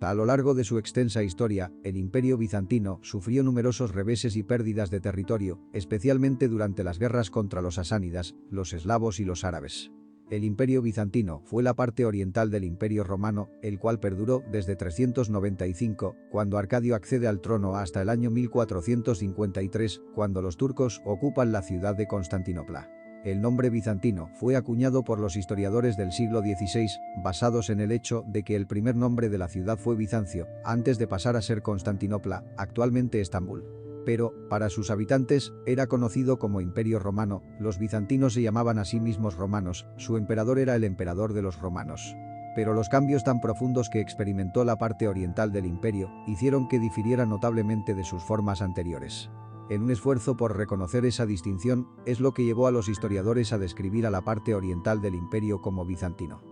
A lo largo de su extensa historia, el Imperio bizantino sufrió numerosos reveses y pérdidas de territorio, especialmente durante las guerras contra los asánidas, los eslavos y los árabes. El Imperio bizantino fue la parte oriental del Imperio romano, el cual perduró desde 395, cuando Arcadio accede al trono, hasta el año 1453, cuando los turcos ocupan la ciudad de Constantinopla. El nombre bizantino fue acuñado por los historiadores del siglo XVI, basados en el hecho de que el primer nombre de la ciudad fue Bizancio, antes de pasar a ser Constantinopla, actualmente Estambul. Pero, para sus habitantes, era conocido como Imperio Romano. Los bizantinos se llamaban a sí mismos romanos, su emperador era el emperador de los romanos. Pero los cambios tan profundos que experimentó la parte oriental del imperio hicieron que difiriera notablemente de sus formas anteriores. En un esfuerzo por reconocer esa distinción, es lo que llevó a los historiadores a describir a la parte oriental del imperio como bizantino.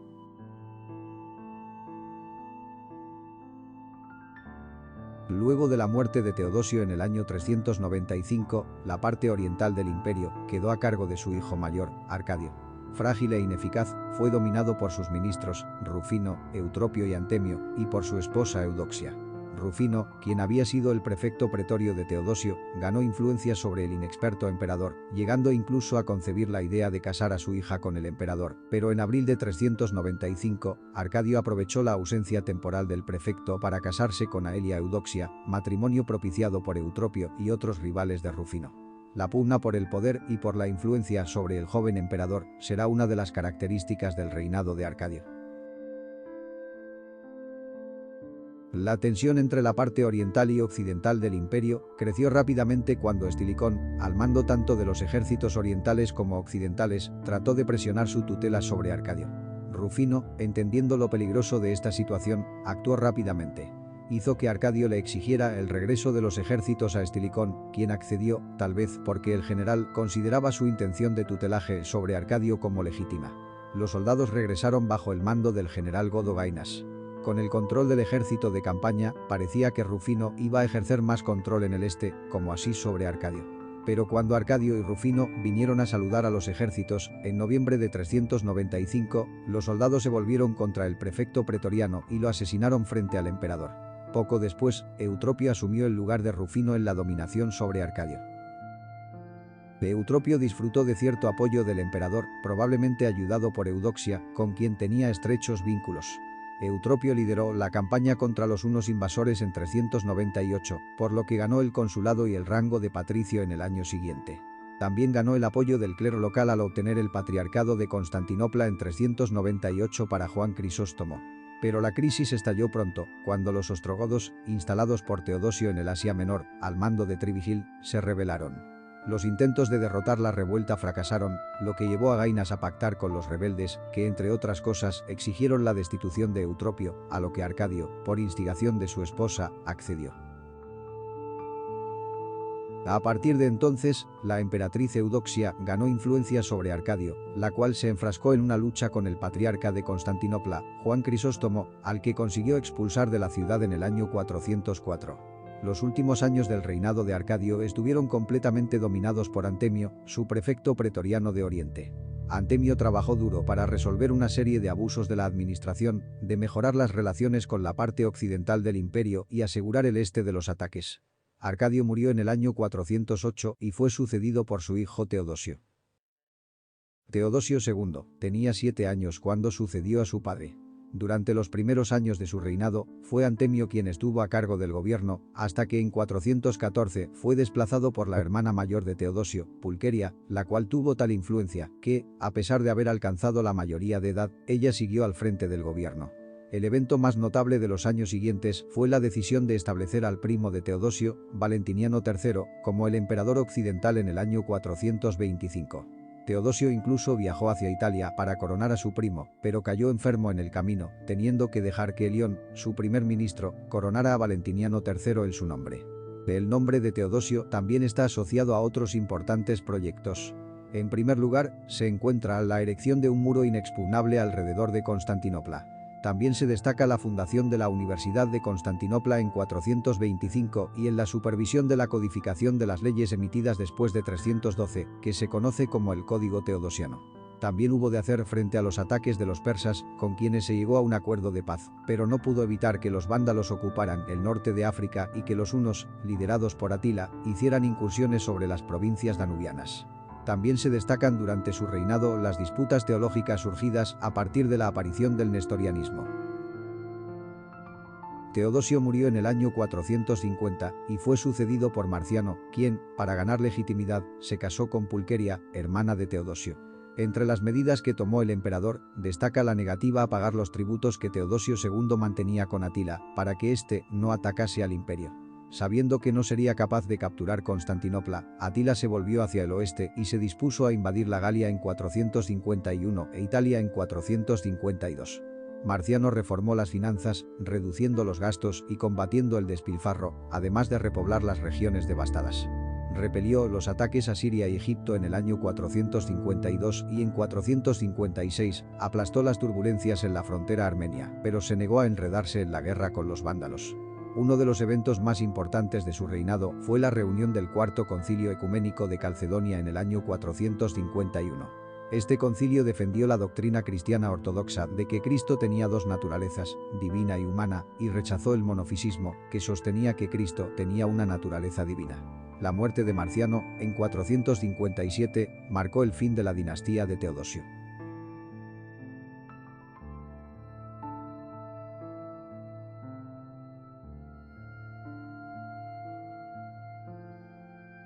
Luego de la muerte de Teodosio en el año 395, la parte oriental del imperio quedó a cargo de su hijo mayor, Arcadio. Frágil e ineficaz, fue dominado por sus ministros, Rufino, Eutropio y Antemio, y por su esposa Eudoxia. Rufino, quien había sido el prefecto pretorio de Teodosio, ganó influencia sobre el inexperto emperador, llegando incluso a concebir la idea de casar a su hija con el emperador. Pero en abril de 395, Arcadio aprovechó la ausencia temporal del prefecto para casarse con Aelia Eudoxia, matrimonio propiciado por Eutropio y otros rivales de Rufino. La pugna por el poder y por la influencia sobre el joven emperador será una de las características del reinado de Arcadio. La tensión entre la parte oriental y occidental del imperio creció rápidamente cuando Estilicón, al mando tanto de los ejércitos orientales como occidentales, trató de presionar su tutela sobre Arcadio. Rufino, entendiendo lo peligroso de esta situación, actuó rápidamente. Hizo que Arcadio le exigiera el regreso de los ejércitos a Estilicón, quien accedió, tal vez porque el general consideraba su intención de tutelaje sobre Arcadio como legítima. Los soldados regresaron bajo el mando del general Godo Gainas. Con el control del ejército de campaña, parecía que Rufino iba a ejercer más control en el este, como así sobre Arcadio. Pero cuando Arcadio y Rufino vinieron a saludar a los ejércitos, en noviembre de 395, los soldados se volvieron contra el prefecto pretoriano y lo asesinaron frente al emperador. Poco después, Eutropio asumió el lugar de Rufino en la dominación sobre Arcadio. Eutropio disfrutó de cierto apoyo del emperador, probablemente ayudado por Eudoxia, con quien tenía estrechos vínculos. Eutropio lideró la campaña contra los hunos invasores en 398, por lo que ganó el consulado y el rango de patricio en el año siguiente. También ganó el apoyo del clero local al obtener el patriarcado de Constantinopla en 398 para Juan Crisóstomo. Pero la crisis estalló pronto, cuando los ostrogodos, instalados por Teodosio en el Asia Menor, al mando de Trivigil, se rebelaron. Los intentos de derrotar la revuelta fracasaron, lo que llevó a Gainas a pactar con los rebeldes, que entre otras cosas exigieron la destitución de Eutropio, a lo que Arcadio, por instigación de su esposa, accedió. A partir de entonces, la emperatriz Eudoxia ganó influencia sobre Arcadio, la cual se enfrascó en una lucha con el patriarca de Constantinopla, Juan Crisóstomo, al que consiguió expulsar de la ciudad en el año 404. Los últimos años del reinado de Arcadio estuvieron completamente dominados por Antemio, su prefecto pretoriano de Oriente. Antemio trabajó duro para resolver una serie de abusos de la administración, de mejorar las relaciones con la parte occidental del imperio y asegurar el este de los ataques. Arcadio murió en el año 408 y fue sucedido por su hijo Teodosio. Teodosio II tenía 7 años cuando sucedió a su padre. Durante los primeros años de su reinado, fue Antemio quien estuvo a cargo del gobierno, hasta que en 414 fue desplazado por la hermana mayor de Teodosio, Pulqueria, la cual tuvo tal influencia que, a pesar de haber alcanzado la mayoría de edad, ella siguió al frente del gobierno. El evento más notable de los años siguientes fue la decisión de establecer al primo de Teodosio, Valentiniano III, como el emperador occidental en el año 425. Teodosio incluso viajó hacia Italia para coronar a su primo, pero cayó enfermo en el camino, teniendo que dejar que Elión, su primer ministro, coronara a Valentiniano III en su nombre. El nombre de Teodosio también está asociado a otros importantes proyectos. En primer lugar, se encuentra la erección de un muro inexpugnable alrededor de Constantinopla. También se destaca la fundación de la Universidad de Constantinopla en 425 y en la supervisión de la codificación de las leyes emitidas después de 312, que se conoce como el Código Teodosiano. También hubo de hacer frente a los ataques de los persas, con quienes se llegó a un acuerdo de paz, pero no pudo evitar que los vándalos ocuparan el norte de África y que los hunos, liderados por Atila, hicieran incursiones sobre las provincias danubianas. También se destacan durante su reinado las disputas teológicas surgidas a partir de la aparición del nestorianismo. Teodosio murió en el año 450 y fue sucedido por Marciano, quien, para ganar legitimidad, se casó con Pulqueria, hermana de Teodosio. Entre las medidas que tomó el emperador, destaca la negativa a pagar los tributos que Teodosio II mantenía con Atila, para que éste no atacase al imperio. Sabiendo que no sería capaz de capturar Constantinopla, Atila se volvió hacia el oeste y se dispuso a invadir la Galia en 451 e Italia en 452. Marciano reformó las finanzas, reduciendo los gastos y combatiendo el despilfarro, además de repoblar las regiones devastadas. Repelió los ataques a Siria y Egipto en el año 452 y en 456 aplastó las turbulencias en la frontera armenia, pero se negó a enredarse en la guerra con los vándalos. Uno de los eventos más importantes de su reinado fue la reunión del Cuarto Concilio Ecuménico de Calcedonia en el año 451. Este concilio defendió la doctrina cristiana ortodoxa de que Cristo tenía dos naturalezas, divina y humana, y rechazó el monofisismo, que sostenía que Cristo tenía una naturaleza divina. La muerte de Marciano, en 457, marcó el fin de la dinastía de Teodosio.